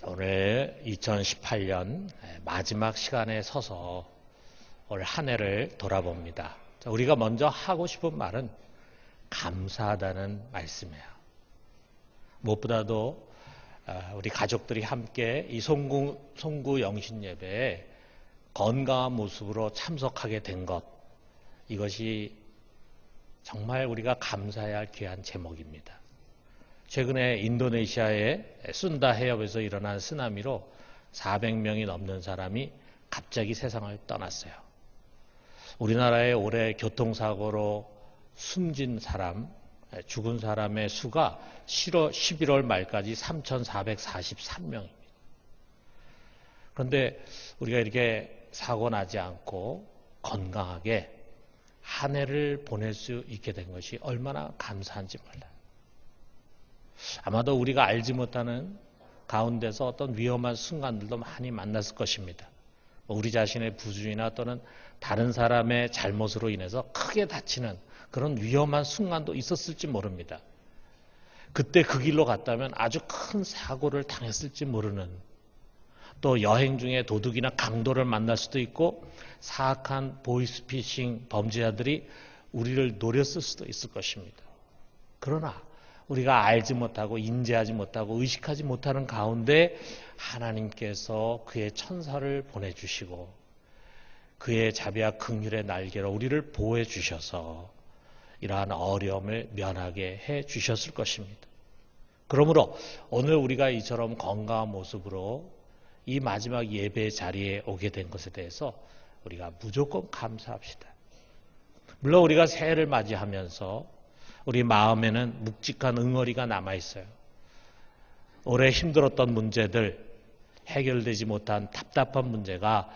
오늘 2018년 마지막 시간에 서서 올 한 해를 돌아봅니다. 우리가 먼저 하고 싶은 말은 감사하다는 말씀이에요. 무엇보다도 우리 가족들이 함께 이 송구 영신 예배에 건강한 모습으로 참석하게 된 것, 이것이 정말 우리가 감사해야 할 귀한 제목입니다. 최근에 인도네시아의 순다 해협에서 일어난 쓰나미로 400명이 넘는 사람이 갑자기 세상을 떠났어요. 우리나라의 올해 교통사고로 숨진 사람, 죽은 사람의 수가 11월 말까지 3,443명입니다. 그런데 우리가 이렇게 사고 나지 않고 건강하게 한 해를 보낼 수 있게 된 것이 얼마나 감사한지 몰라요. 아마도 우리가 알지 못하는 가운데서 어떤 위험한 순간들도 많이 만났을 것입니다. 우리 자신의 부주의나 또는 다른 사람의 잘못으로 인해서 크게 다치는 그런 위험한 순간도 있었을지 모릅니다. 그때 그 길로 갔다면 아주 큰 사고를 당했을지 모르는, 또 여행 중에 도둑이나 강도를 만날 수도 있고 사악한 보이스피싱 범죄자들이 우리를 노렸을 수도 있을 것입니다. 그러나 우리가 알지 못하고 인지하지 못하고 의식하지 못하는 가운데 하나님께서 그의 천사를 보내주시고 그의 자비와 긍휼의 날개로 우리를 보호해 주셔서 이러한 어려움을 면하게 해 주셨을 것입니다. 그러므로 오늘 우리가 이처럼 건강한 모습으로 이 마지막 예배 자리에 오게 된 것에 대해서 우리가 무조건 감사합시다. 물론 우리가 새해를 맞이하면서 우리 마음에는 묵직한 응어리가 남아있어요. 올해 힘들었던 문제들, 해결되지 못한 답답한 문제가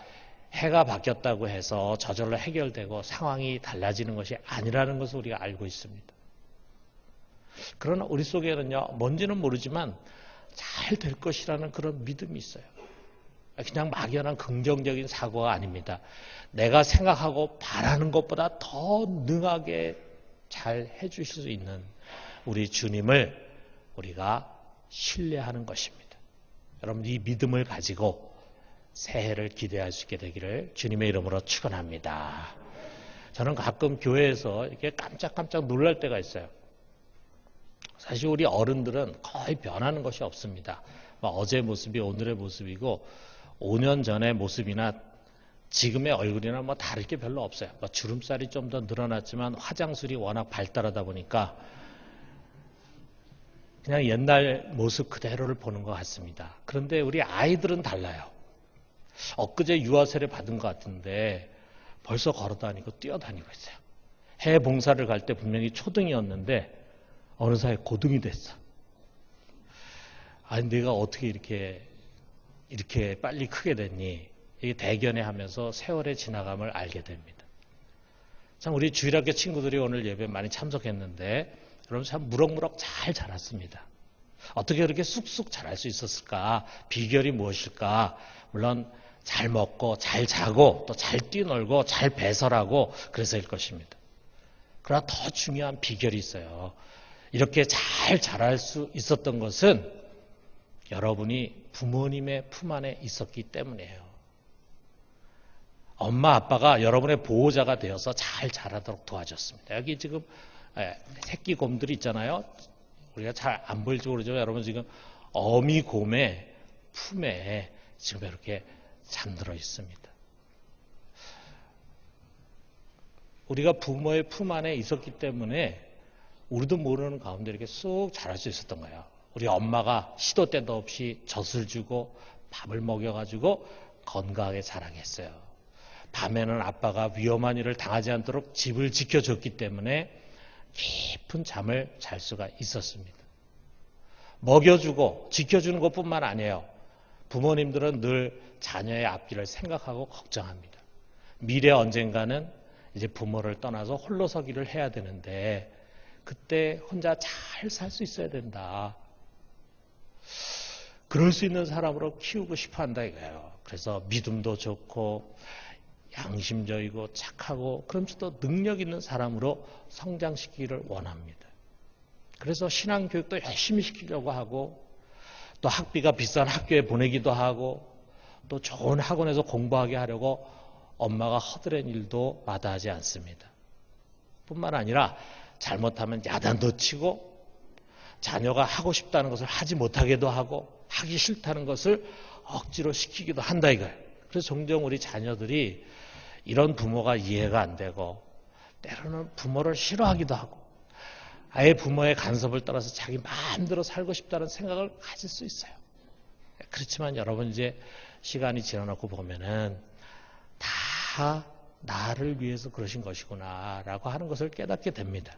해가 바뀌었다고 해서 저절로 해결되고 상황이 달라지는 것이 아니라는 것을 우리가 알고 있습니다. 그러나 우리 속에는요, 뭔지는 모르지만 잘 될 것이라는 그런 믿음이 있어요. 그냥 막연한 긍정적인 사고가 아닙니다. 내가 생각하고 바라는 것보다 더 능하게 잘 해주실 수 있는 우리 주님을 우리가 신뢰하는 것입니다. 여러분, 이 믿음을 가지고 새해를 기대할 수 있게 되기를 주님의 이름으로 축원합니다. 저는 가끔 교회에서 이렇게 깜짝깜짝 놀랄 때가 있어요. 사실 우리 어른들은 거의 변하는 것이 없습니다. 어제 모습이 오늘의 모습이고 5년 전의 모습이나 지금의 얼굴이나 다를 게 별로 없어요. 주름살이 좀 더 늘어났지만 화장술이 워낙 발달하다 보니까 그냥 옛날 모습 그대로를 보는 것 같습니다. 그런데 우리 아이들은 달라요. 엊그제 유아 세례 받은 것 같은데 벌써 걸어다니고 뛰어다니고 있어요. 해외 봉사를 갈 때 분명히 초등이었는데 어느 사이에 고등이 됐어. 아니 내가 어떻게 이렇게 빨리 크게 됐니? 이게 대견해 하면서 세월의 지나감을 알게 됩니다. 참 우리 주일학교 친구들이 오늘 예배 많이 참석했는데 여러분 참 무럭무럭 잘 자랐습니다. 어떻게 그렇게 쑥쑥 자랄 수 있었을까? 비결이 무엇일까? 물론 잘 먹고 잘 자고 또 잘 뛰놀고 잘 배설하고 그래서일 것입니다. 그러나 더 중요한 비결이 있어요. 이렇게 잘 자랄 수 있었던 것은 여러분이 부모님의 품 안에 있었기 때문이에요. 엄마 아빠가 여러분의 보호자가 되어서 잘 자라도록 도와줬습니다. 여기 지금 새끼 곰들이 있잖아요. 우리가 잘 안 보일지 모르지만 여러분 지금 어미곰의 품에 지금 이렇게 잠들어 있습니다. 우리가 부모의 품 안에 있었기 때문에 우리도 모르는 가운데 이렇게 쑥 자랄 수 있었던 거예요. 우리 엄마가 시도 때도 없이 젖을 주고 밥을 먹여가지고 건강하게 자라게 했어요. 밤에는 아빠가 위험한 일을 당하지 않도록 집을 지켜줬기 때문에 깊은 잠을 잘 수가 있었습니다. 먹여주고 지켜주는 것뿐만 아니에요. 부모님들은 늘 자녀의 앞길을 생각하고 걱정합니다. 미래 언젠가는 이제 부모를 떠나서 홀로 서기를 해야 되는데 그때 혼자 잘 살 수 있어야 된다. 그럴 수 있는 사람으로 키우고 싶어 한다 이거예요. 그래서 믿음도 좋고 양심적이고 착하고 그러면서도 능력 있는 사람으로 성장시키기를 원합니다. 그래서 신앙교육도 열심히 시키려고 하고 또 학비가 비싼 학교에 보내기도 하고 또 좋은 학원에서 공부하게 하려고 엄마가 허드렛 일도 마다하지 않습니다. 뿐만 아니라 잘못하면 야단도 치고 자녀가 하고 싶다는 것을 하지 못하게도 하고 하기 싫다는 것을 억지로 시키기도 한다 이거예요. 그래서 종종 우리 자녀들이 이런 부모가 이해가 안 되고 때로는 부모를 싫어하기도 하고 아예 부모의 간섭을 따라서 자기 마음대로 살고 싶다는 생각을 가질 수 있어요. 그렇지만 여러분 이제 시간이 지나놓고 보면은 다 나를 위해서 그러신 것이구나 라고 하는 것을 깨닫게 됩니다.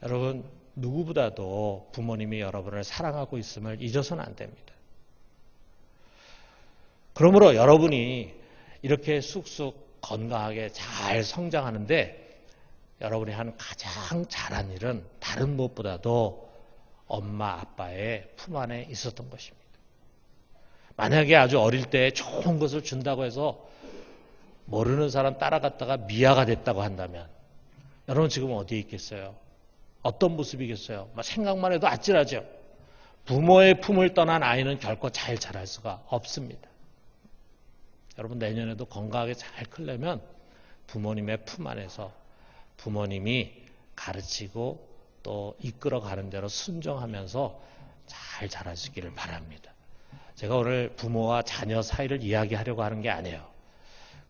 여러분 누구보다도 부모님이 여러분을 사랑하고 있음을 잊어서는 안 됩니다. 그러므로 여러분이 이렇게 쑥쑥 건강하게 잘 성장하는데 여러분이 한 가장 잘한 일은 다른 무엇보다도 엄마 아빠의 품 안에 있었던 것입니다. 만약에 아주 어릴 때 좋은 것을 준다고 해서 모르는 사람 따라갔다가 미아가 됐다고 한다면 여러분 지금 어디에 있겠어요? 어떤 모습이겠어요? 생각만 해도 아찔하죠. 부모의 품을 떠난 아이는 결코 잘 자랄 수가 없습니다. 여러분 내년에도 건강하게 잘 크려면 부모님의 품 안에서 부모님이 가르치고 또 이끌어가는 대로 순종하면서 잘 자라시기를 바랍니다. 제가 오늘 부모와 자녀 사이를 이야기하려고 하는 게 아니에요.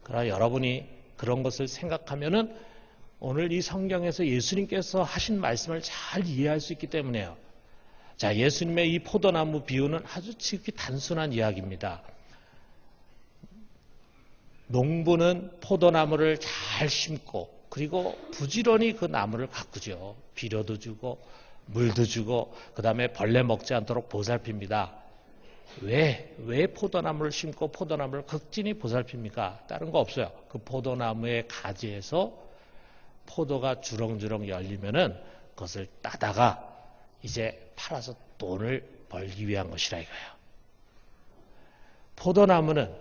그러나 여러분이 그런 것을 생각하면은 오늘 이 성경에서 예수님께서 하신 말씀을 잘 이해할 수 있기 때문에요. 자, 예수님의 이 포도나무 비유는 아주 지극히 단순한 이야기입니다. 농부는 포도나무를 잘 심고 그리고 부지런히 그 나무를 가꾸죠. 비료도 주고 물도 주고 그 다음에 벌레 먹지 않도록 보살핍니다. 왜 포도나무를 심고 포도나무를 극진히 보살핍니까? 다른 거 없어요. 그 포도나무의 가지에서 포도가 주렁주렁 열리면은 그것을 따다가 이제 팔아서 돈을 벌기 위한 것이라 이거예요. 포도나무는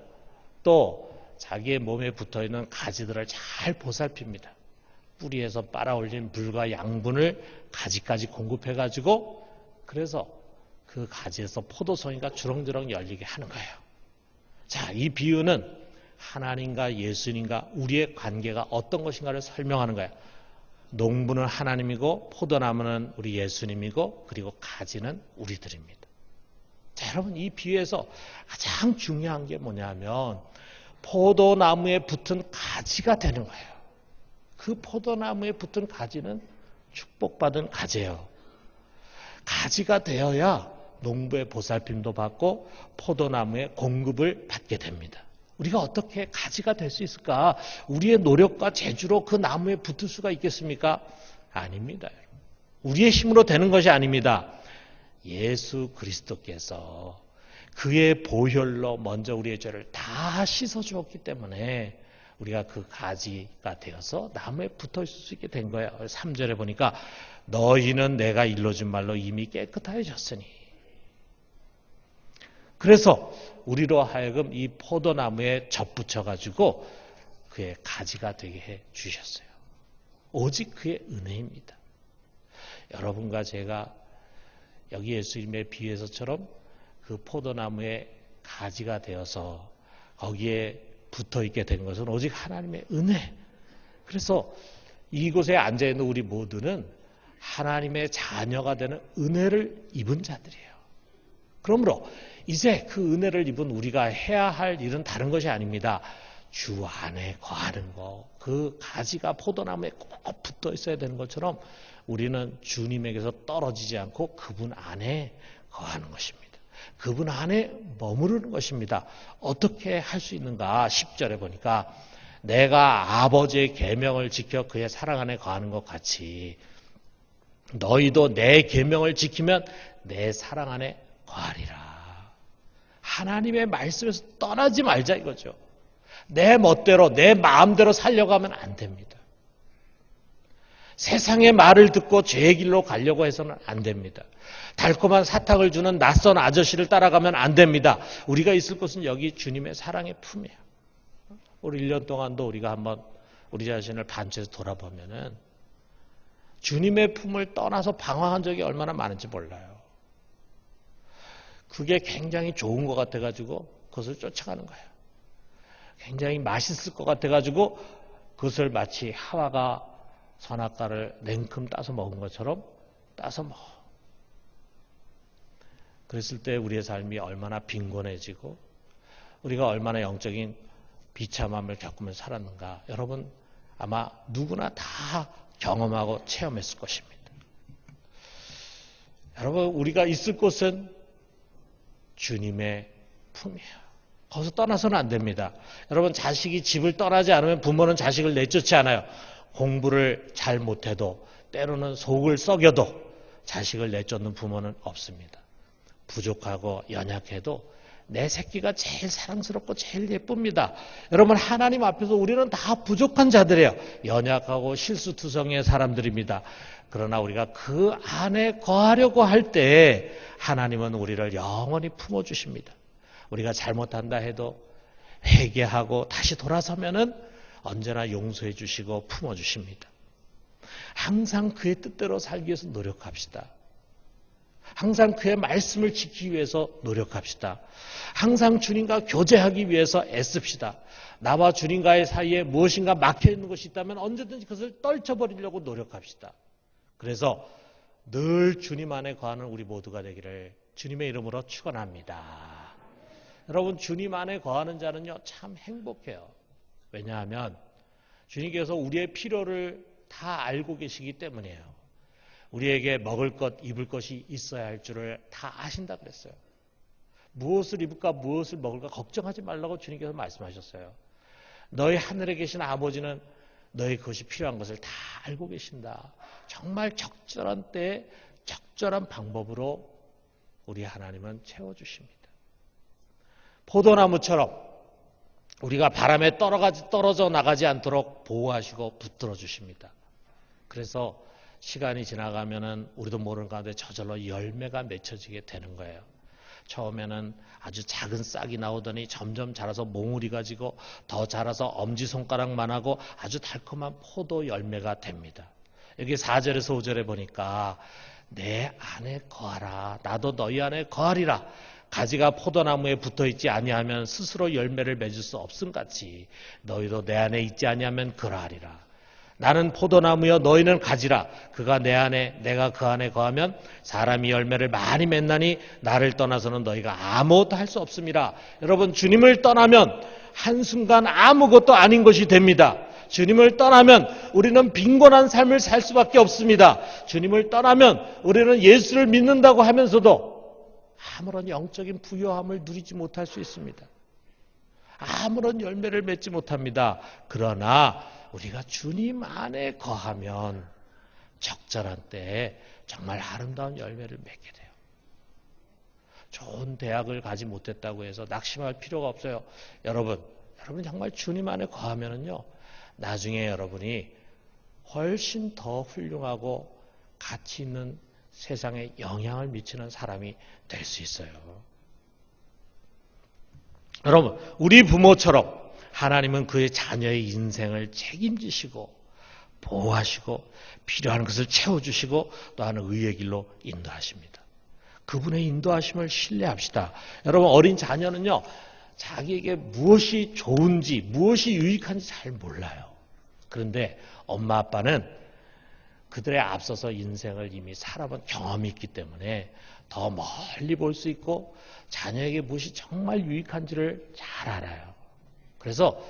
또 자기의 몸에 붙어있는 가지들을 잘 보살핍니다. 뿌리에서 빨아올린 물과 양분을 가지까지 공급해가지고 그래서 그 가지에서 포도송이가 주렁주렁 열리게 하는 거예요. 자, 이 비유는 하나님과 예수님과 우리의 관계가 어떤 것인가를 설명하는 거예요. 농부는 하나님이고 포도나무는 우리 예수님이고 그리고 가지는 우리들입니다. 자, 여러분 이 비유에서 가장 중요한 게 뭐냐면 포도나무에 붙은 가지가 되는 거예요. 그 포도나무에 붙은 가지는 축복받은 가지예요. 가지가 되어야 농부의 보살핌도 받고 포도나무의 공급을 받게 됩니다. 우리가 어떻게 가지가 될 수 있을까? 우리의 노력과 재주로 그 나무에 붙을 수가 있겠습니까? 아닙니다. 우리의 힘으로 되는 것이 아닙니다. 예수 그리스도께서 그의 보혈로 먼저 우리의 죄를 다 씻어주었기 때문에 우리가 그 가지가 되어서 나무에 붙어 있을 수 있게 된 거예요. 3절에 보니까 너희는 내가 일러준 말로 이미 깨끗하여졌으니. 그래서 우리로 하여금 이 포도나무에 접붙여가지고 그의 가지가 되게 해 주셨어요. 오직 그의 은혜입니다. 여러분과 제가 여기 예수님의 비유에서처럼 그 포도나무의 가지가 되어서 거기에 붙어있게 된 것은 오직 하나님의 은혜. 그래서 이곳에 앉아있는 우리 모두는 하나님의 자녀가 되는 은혜를 입은 자들이에요. 그러므로 이제 그 은혜를 입은 우리가 해야 할 일은 다른 것이 아닙니다. 주 안에 거하는 거. 그 가지가 포도나무에 꼭 붙어 있어야 되는 것처럼 우리는 주님에게서 떨어지지 않고 그분 안에 거하는 것입니다. 그분 안에 머무르는 것입니다. 어떻게 할 수 있는가? 10절에 보니까 내가 아버지의 계명을 지켜 그의 사랑 안에 거하는 것 같이 너희도 내 계명을 지키면 내 사랑 안에 거하리라. 하나님의 말씀에서 떠나지 말자 이거죠. 내 멋대로 내 마음대로 살려가면 안 됩니다. 세상의 말을 듣고 죄의 길로 가려고 해서는 안 됩니다. 달콤한 사탕을 주는 낯선 아저씨를 따라가면 안 됩니다. 우리가 있을 곳은 여기 주님의 사랑의 품이에요. 우리 1년 동안도 우리가 한번 우리 자신을 반추해서 돌아보면은 주님의 품을 떠나서 방황한 적이 얼마나 많은지 몰라요. 그게 굉장히 좋은 것 같아가지고 그것을 쫓아가는 거예요. 굉장히 맛있을 것 같아가지고 그것을 마치 하와가 선악과를 냉큼 따서 먹은 것처럼 따서 먹어. 그랬을 때 우리의 삶이 얼마나 빈곤해지고 우리가 얼마나 영적인 비참함을 겪으면서 살았는가. 여러분 아마 누구나 다 경험하고 체험했을 것입니다. 여러분 우리가 있을 곳은 주님의 품이에요. 거기서 떠나서는 안 됩니다. 여러분 자식이 집을 떠나지 않으면 부모는 자식을 내쫓지 않아요. 공부를 잘 못해도 때로는 속을 썩여도 자식을 내쫓는 부모는 없습니다. 부족하고 연약해도 내 새끼가 제일 사랑스럽고 제일 예쁩니다. 여러분 하나님 앞에서 우리는 다 부족한 자들이에요. 연약하고 실수투성이의 사람들입니다. 그러나 우리가 그 안에 거하려고 할 때 하나님은 우리를 영원히 품어주십니다. 우리가 잘못한다 해도 회개하고 다시 돌아서면은 언제나 용서해 주시고 품어주십니다. 항상 그의 뜻대로 살기 위해서 노력합시다. 항상 그의 말씀을 지키기 위해서 노력합시다. 항상 주님과 교제하기 위해서 애씁시다. 나와 주님과의 사이에 무엇인가 막혀있는 것이 있다면 언제든지 그것을 떨쳐버리려고 노력합시다. 그래서 늘 주님 안에 거하는 우리 모두가 되기를 주님의 이름으로 축원합니다. 여러분 주님 안에 거하는 자는요 참 행복해요. 왜냐하면 주님께서 우리의 필요를 다 알고 계시기 때문이에요. 우리에게 먹을 것, 입을 것이 있어야 할 줄을 다 아신다 그랬어요. 무엇을 입을까, 무엇을 먹을까 걱정하지 말라고 주님께서 말씀하셨어요. 너희 하늘에 계신 아버지는 너희 그것이 필요한 것을 다 알고 계신다. 정말 적절한 때에 적절한 방법으로 우리 하나님은 채워주십니다. 포도나무처럼 우리가 바람에 떨어져 나가지 않도록 보호하시고 붙들어 주십니다. 그래서 시간이 지나가면은 우리도 모르는 가운데 저절로 열매가 맺혀지게 되는 거예요. 처음에는 아주 작은 싹이 나오더니 점점 자라서 몽우리가 지고 더 자라서 엄지손가락만 하고 아주 달콤한 포도 열매가 됩니다. 여기 4절에서 5절에 보니까 내 안에 거하라 나도 너희 안에 거하리라. 가지가 포도나무에 붙어있지 아니하면 스스로 열매를 맺을 수 없음같이 너희도 내 안에 있지 아니하면 그러하리라. 나는 포도나무여 너희는 가지라. 그가 내 안에 내가 그 안에 거하면 사람이 열매를 많이 맺나니 나를 떠나서는 너희가 아무것도 할 수 없음이라. 여러분 주님을 떠나면 한순간 아무것도 아닌 것이 됩니다. 주님을 떠나면 우리는 빈곤한 삶을 살 수밖에 없습니다. 주님을 떠나면 우리는 예수를 믿는다고 하면서도 아무런 영적인 부요함을 누리지 못할 수 있습니다. 아무런 열매를 맺지 못합니다. 그러나 우리가 주님 안에 거하면 적절한 때에 정말 아름다운 열매를 맺게 돼요. 좋은 대학을 가지 못했다고 해서 낙심할 필요가 없어요. 여러분 정말 주님 안에 거하면은요, 나중에 여러분이 훨씬 더 훌륭하고 가치 있는 세상에 영향을 미치는 사람이 될 수 있어요. 여러분, 우리 부모처럼 하나님은 그의 자녀의 인생을 책임지시고 보호하시고 필요한 것을 채워주시고 또한 의의 길로 인도하십니다. 그분의 인도하심을 신뢰합시다. 여러분, 어린 자녀는요, 자기에게 무엇이 좋은지 무엇이 유익한지 잘 몰라요. 그런데 엄마 아빠는 그들의 앞서서 인생을 이미 살아본 경험이 있기 때문에 더 멀리 볼 수 있고 자녀에게 무엇이 정말 유익한지를 잘 알아요. 그래서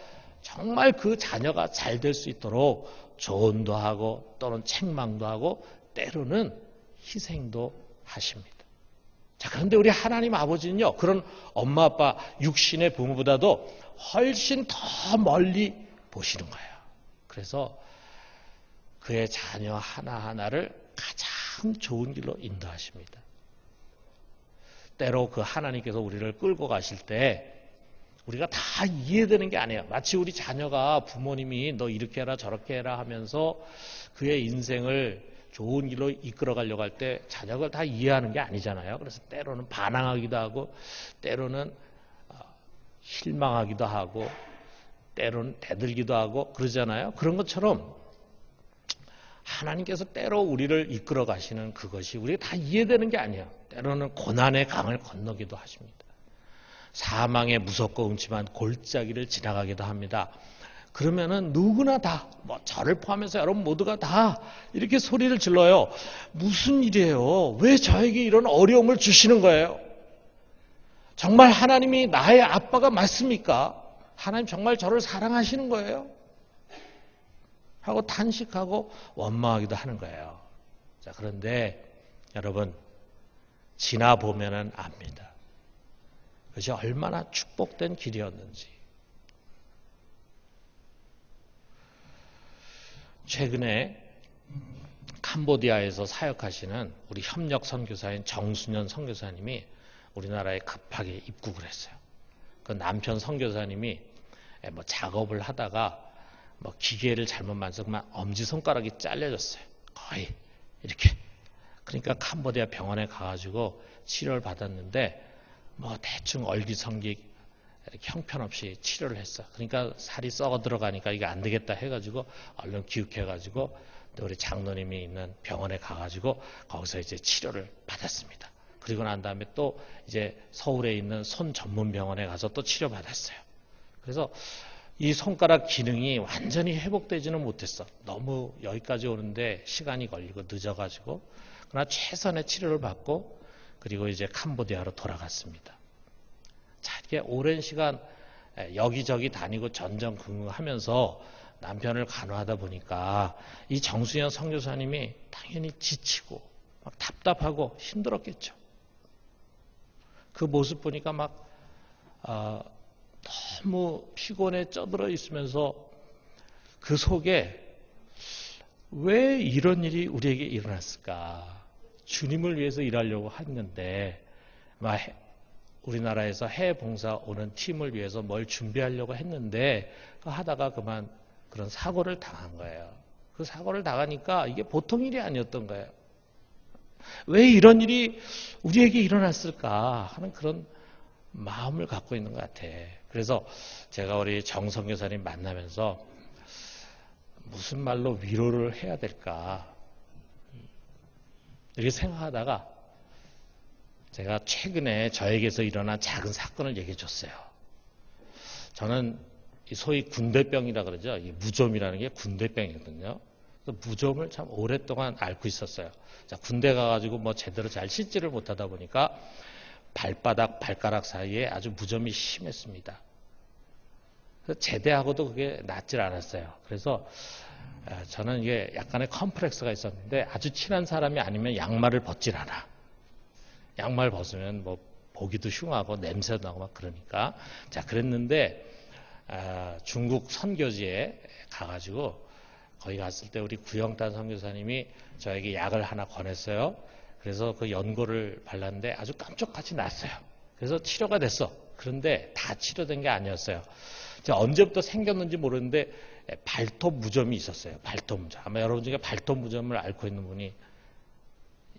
정말 그 자녀가 잘 될 수 있도록 조언도 하고 또는 책망도 하고 때로는 희생도 하십니다. 자, 그런데 우리 하나님 아버지는요, 그런 엄마 아빠 육신의 부모보다도 훨씬 더 멀리 보시는 거예요. 그래서 그의 자녀 하나하나를 가장 좋은 길로 인도하십니다. 때로 그 하나님께서 우리를 끌고 가실 때 우리가 다 이해되는 게 아니에요. 마치 우리 자녀가 부모님이 너 이렇게 해라 저렇게 해라 하면서 그의 인생을 좋은 길로 이끌어 가려고 할 때 자녀가 다 이해하는 게 아니잖아요. 그래서 때로는 반항하기도 하고 때로는 실망하기도 하고 때로는 대들기도 하고 그러잖아요. 그런 것처럼 하나님께서 때로 우리를 이끌어 가시는 그것이 우리가 다 이해되는 게 아니에요. 때로는 고난의 강을 건너기도 하십니다. 사망의 무섭고 음침한 골짜기를 지나가기도 합니다. 그러면은 누구나 다, 저를 포함해서 여러분 모두가 다 이렇게 소리를 질러요. 무슨 일이에요? 왜 저에게 이런 어려움을 주시는 거예요? 정말 하나님이 나의 아빠가 맞습니까? 하나님 정말 저를 사랑하시는 거예요? 하고 탄식하고 원망하기도 하는 거예요. 자, 그런데 여러분, 지나보면은 압니다. 그것이 얼마나 축복된 길이었는지. 최근에 캄보디아에서 사역하시는 우리 협력 선교사인 정순현 선교사님이 우리나라에 급하게 입국을 했어요. 그 남편 선교사님이 작업을 하다가 기계를 잘못 만져서 엄지손가락이 잘려졌어요. 거의 이렇게. 그러니까 캄보디아 병원에 가가지고 치료를 받았는데 대충 얼기성기 형편없이 치료를 했어. 그러니까 살이 썩어 들어가니까 이게 안 되겠다 해가지고 얼른 기욱해가지고 우리 장로님이 있는 병원에 가가지고 거기서 이제 치료를 받았습니다. 그리고 난 다음에 또 이제 서울에 있는 손 전문 병원에 가서 또 치료 받았어요. 그래서 이 손가락 기능이 완전히 회복되지는 못했어. 너무 여기까지 오는데 시간이 걸리고 늦어가지고. 그러나 최선의 치료를 받고 그리고 이제 캄보디아로 돌아갔습니다. 자, 이렇게 오랜 시간 여기저기 다니고 전전긍긍하면서 남편을 간호하다 보니까 이 정수현 선교사님이 당연히 지치고 막 답답하고 힘들었겠죠. 그 모습 보니까 너무 피곤에 쪄들어 있으면서 그 속에 왜 이런 일이 우리에게 일어났을까? 주님을 위해서 일하려고 했는데 우리나라에서 해외 봉사 오는 팀을 위해서 뭘 준비하려고 했는데 하다가 그만 그런 사고를 당한 거예요. 그 사고를 당하니까 이게 보통 일이 아니었던 거예요. 왜 이런 일이 우리에게 일어났을까 하는 그런 마음을 갖고 있는 것 같아. 그래서 제가 우리 정성 교사님 만나면서 무슨 말로 위로를 해야 될까 이렇게 생각하다가 제가 최근에 저에게서 일어난 작은 사건을 얘기해 줬어요. 저는 소위 군대병이라 그러죠. 이 무좀이라는 게 군대병이거든요. 무좀을 참 오랫동안 앓고 있었어요. 자, 군대 가가지고 제대로 잘 씻지를 못하다 보니까 발바닥, 발가락 사이에 아주 무좀이 심했습니다. 그래서 제대하고도 그게 낫질 않았어요. 그래서 저는 이게 약간의 컴플렉스가 있었는데 아주 친한 사람이 아니면 양말을 벗질 않아. 양말 벗으면 보기도 흉하고 냄새도 나고 그러니까. 자, 그랬는데 중국 선교지에 가가지고 거기 갔을 때 우리 구영단 선교사님이 저에게 약을 하나 권했어요. 그래서 그 연고를 발랐는데 아주 깜짝같이 났어요. 그래서 치료가 됐어. 그런데 다 치료된 게 아니었어요. 언제부터 생겼는지 모르는데 발톱 무좀이 있었어요. 발톱 무좀. 아마 여러분 중에 발톱 무좀을 앓고 있는 분이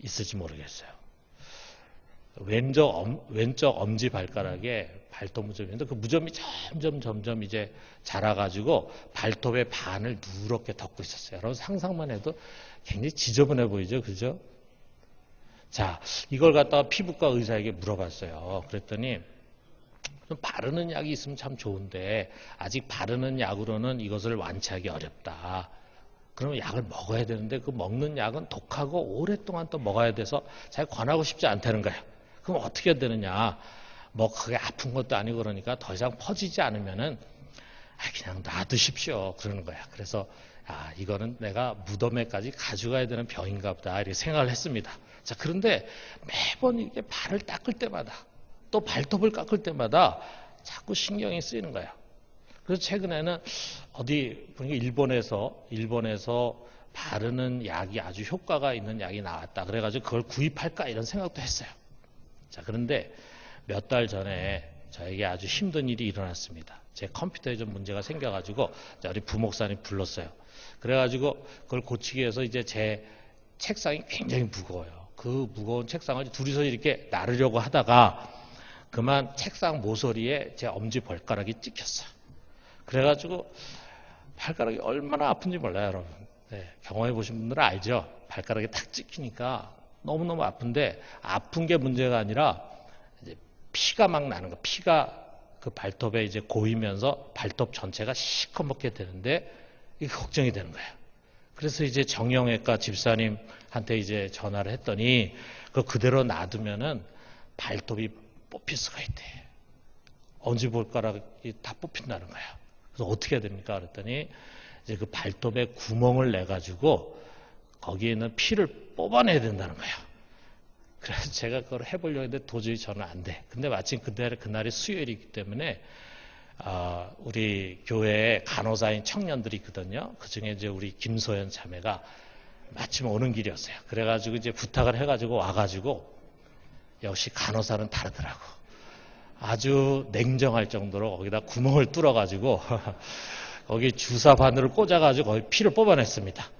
있을지 모르겠어요. 왼쪽 엄지 발가락에 발톱 무좀이 있는데 그 무좀이 점점 이제 자라가지고 발톱의 반을 누렇게 덮고 있었어요. 여러분 상상만 해도 굉장히 지저분해 보이죠, 그죠? 자, 이걸 갖다가 피부과 의사에게 물어봤어요. 그랬더니 좀 바르는 약이 있으면 참 좋은데 아직 바르는 약으로는 이것을 완치하기 어렵다. 그러면 약을 먹어야 되는데 그 먹는 약은 독하고 오랫동안 또 먹어야 돼서 잘 권하고 싶지 않다는 거예요. 그럼 어떻게 해야 되느냐? 그게 아픈 것도 아니고 그러니까 더 이상 퍼지지 않으면은 그냥 놔두십시오. 그러는 거야. 그래서 이거는 내가 무덤에까지 가져가야 되는 병인가 보다 이렇게 생각을 했습니다. 자, 그런데 매번 이렇게 발을 닦을 때마다 또 발톱을 깎을 때마다 자꾸 신경이 쓰이는 거예요. 그래서 최근에는 어디 보니까 일본에서 바르는 약이 아주 효과가 있는 약이 나왔다. 그래가지고 그걸 구입할까 이런 생각도 했어요. 자, 그런데 몇 달 전에 저에게 아주 힘든 일이 일어났습니다. 제 컴퓨터에 좀 문제가 생겨가지고 우리 부목사님 불렀어요. 그래가지고 그걸 고치기 위해서 이제 제 책상이 굉장히 무거워요. 그 무거운 책상을 둘이서 이렇게 나르려고 하다가 그만 책상 모서리에 제 엄지 발가락이 찍혔어요. 그래가지고 발가락이 얼마나 아픈지 몰라요, 여러분. 네, 경험해 보신 분들은 알죠. 발가락이 탁 찍히니까 너무너무 아픈데 아픈 게 문제가 아니라 이제 피가 막 나는 거. 피가 그 발톱에 이제 고이면서 발톱 전체가 시커멓게 되는데 이게 걱정이 되는 거예요. 그래서 이제 정형외과 집사님한테 이제 전화를 했더니 그대로 놔두면은 발톱이 뽑힐 수가 있대. 엄지발가락이 다 뽑힌다는 거예요. 그래서 어떻게 해야 됩니까? 그랬더니 이제 그 발톱에 구멍을 내가지고 거기에 있는 피를 뽑아내야 된다는 거예요. 그래서 제가 그걸 해보려고 했는데 도저히 저는 안 돼. 근데 마침 그날이 수요일이기 때문에 우리 교회에 간호사인 청년들이 있거든요. 그 중에 이제 우리 김소연 자매가 마침 오는 길이었어요. 그래가지고 이제 부탁을 해가지고 와가지고 역시 간호사는 다르더라고. 아주 냉정할 정도로 거기다 구멍을 뚫어가지고 거기 주사 바늘을 꽂아가지고 거기 피를 뽑아냈습니다.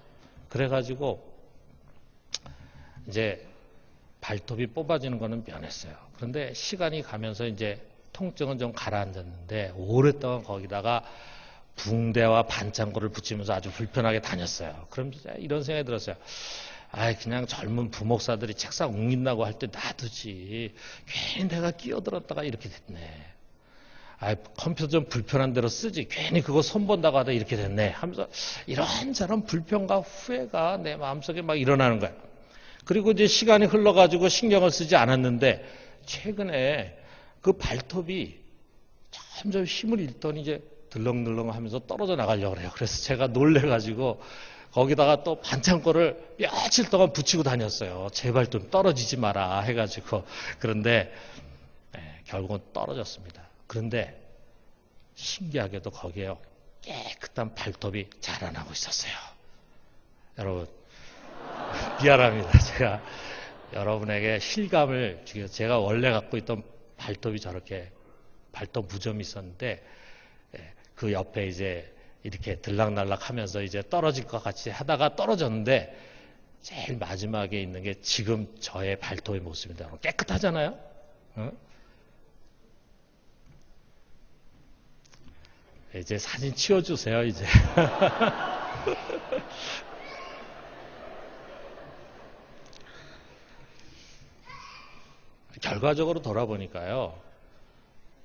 그래가지고 이제 발톱이 뽑아지는 거는 면했어요. 그런데 시간이 가면서 이제 통증은 좀 가라앉았는데 오랫동안 거기다가 붕대와 반창고를 붙이면서 아주 불편하게 다녔어요. 그럼 이런 생각이 들었어요. 그냥 젊은 부목사들이 책상 옮긴다고 할 때 놔두지. 괜히 내가 끼어들었다가 이렇게 됐네. 컴퓨터 좀 불편한 대로 쓰지. 괜히 그거 손본다고 하다 이렇게 됐네. 하면서 이런저런 불편과 후회가 내 마음속에 막 일어나는 거야. 그리고 이제 시간이 흘러가지고 신경을 쓰지 않았는데 최근에 그 발톱이 점점 힘을 잃더니 이제 들렁들렁 하면서 떨어져 나가려고 그래요. 그래서 제가 놀래가지고 거기다가 또 반창고를 며칠 동안 붙이고 다녔어요. 제발 좀 떨어지지 마라 해가지고. 그런데 결국은 떨어졌습니다. 그런데 신기하게도 거기에 깨끗한 발톱이 자라나고 있었어요. 여러분 미안합니다. 제가 여러분에게 실감을 주기, 제가 원래 갖고 있던 발톱이 저렇게 발톱 무좀이 있었는데 그 옆에 이제 이렇게 들락날락 하면서 이제 떨어질 것 같이 하다가 떨어졌는데 제일 마지막에 있는 게 지금 저의 발톱의 모습입니다. 깨끗하잖아요? 어? 이제 사진 치워주세요, 이제. 결과적으로 돌아보니까요,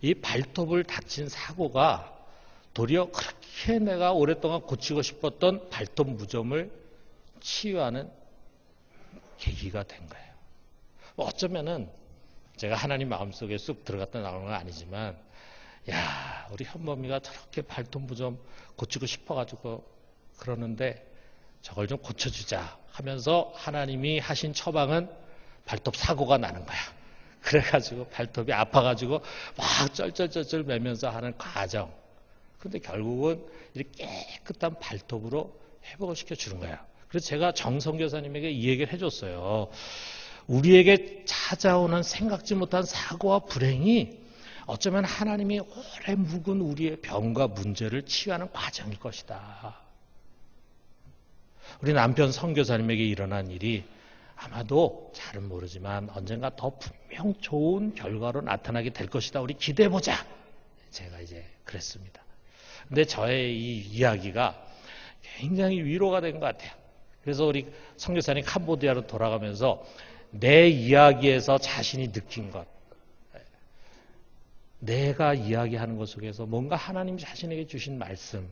이 발톱을 다친 사고가 도리어 그렇게 내가 오랫동안 고치고 싶었던 발톱 무좀을 치유하는 계기가 된 거예요. 어쩌면은 제가 하나님 마음속에 쑥 들어갔다 나오는 건 아니지만, 야, 우리 현범이가 저렇게 발톱 무좀 고치고 싶어가지고 그러는데 저걸 좀 고쳐주자 하면서 하나님이 하신 처방은 발톱 사고가 나는 거야. 그래가지고 발톱이 아파가지고 막 쩔쩔쩔쩔 매면서 하는 과정. 근데 결국은 이렇게 깨끗한 발톱으로 회복을 시켜주는 거야. 그래서 제가 정성교사님에게 이 얘기를 해줬어요. 우리에게 찾아오는 생각지 못한 사고와 불행이 어쩌면 하나님이 오래 묵은 우리의 병과 문제를 치유하는 과정일 것이다. 우리 남편 선교사님에게 일어난 일이 아마도 잘은 모르지만 언젠가 더 분명 좋은 결과로 나타나게 될 것이다. 우리 기대해보자. 제가 이제 그랬습니다. 근데 저의 이 이야기가 굉장히 위로가 된 것 같아요. 그래서 우리 선교사님 캄보디아로 돌아가면서 내 이야기에서 자신이 느낀 것, 내가 이야기하는 것 속에서 뭔가 하나님 자신에게 주신 말씀,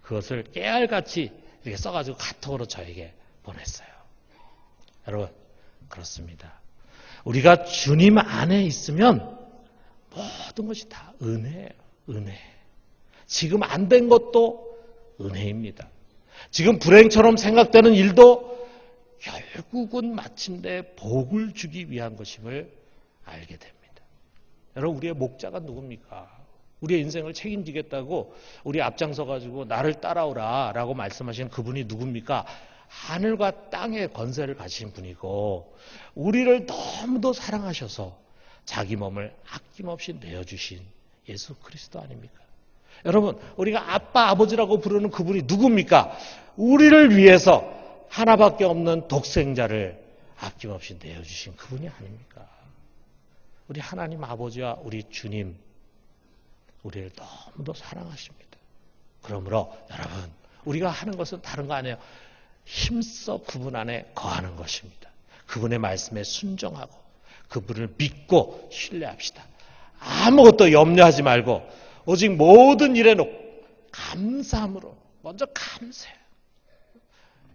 그것을 깨알같이 이렇게 써가지고 카톡으로 저에게 보냈어요. 여러분, 그렇습니다. 우리가 주님 안에 있으면 모든 것이 다 은혜예요. 은혜. 지금 안 된 것도 은혜입니다. 지금 불행처럼 생각되는 일도 결국은 마침내 복을 주기 위한 것임을 알게 됩니다. 여러분, 우리의 목자가 누굽니까? 우리의 인생을 책임지겠다고 우리 앞장서 가지고 나를 따라오라 라고 말씀하신 그분이 누굽니까? 하늘과 땅의 권세를 가지신 분이고 우리를 너무도 사랑하셔서 자기 몸을 아낌없이 내어주신 예수 그리스도 아닙니까? 여러분, 우리가 아빠 아버지라고 부르는 그분이 누굽니까? 우리를 위해서 하나밖에 없는 독생자를 아낌없이 내어주신 그분이 아닙니까? 우리 하나님 아버지와 우리 주님, 우리를 너무도 사랑하십니다. 그러므로 여러분, 우리가 하는 것은 다른 거 아니에요. 힘써 그분 안에 거하는 것입니다. 그분의 말씀에 순종하고 그분을 믿고 신뢰합시다. 아무것도 염려하지 말고 오직 모든 일에 감사함으로 먼저 감사해요.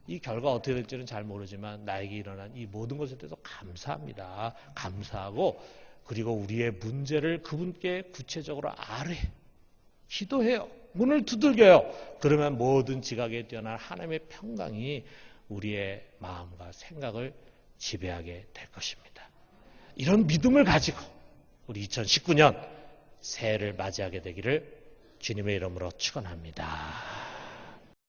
이 결과 어떻게 될지는 잘 모르지만 나에게 일어난 이 모든 것에 대해서 감사합니다. 감사하고 그리고 우리의 문제를 그분께 구체적으로 아뢰 기도해요. 문을 두들겨요. 그러면 모든 지각에 뛰어난 하나님의 평강이 우리의 마음과 생각을 지배하게 될 것입니다. 이런 믿음을 가지고 우리 2019년 새해를 맞이하게 되기를 주님의 이름으로 축원합니다.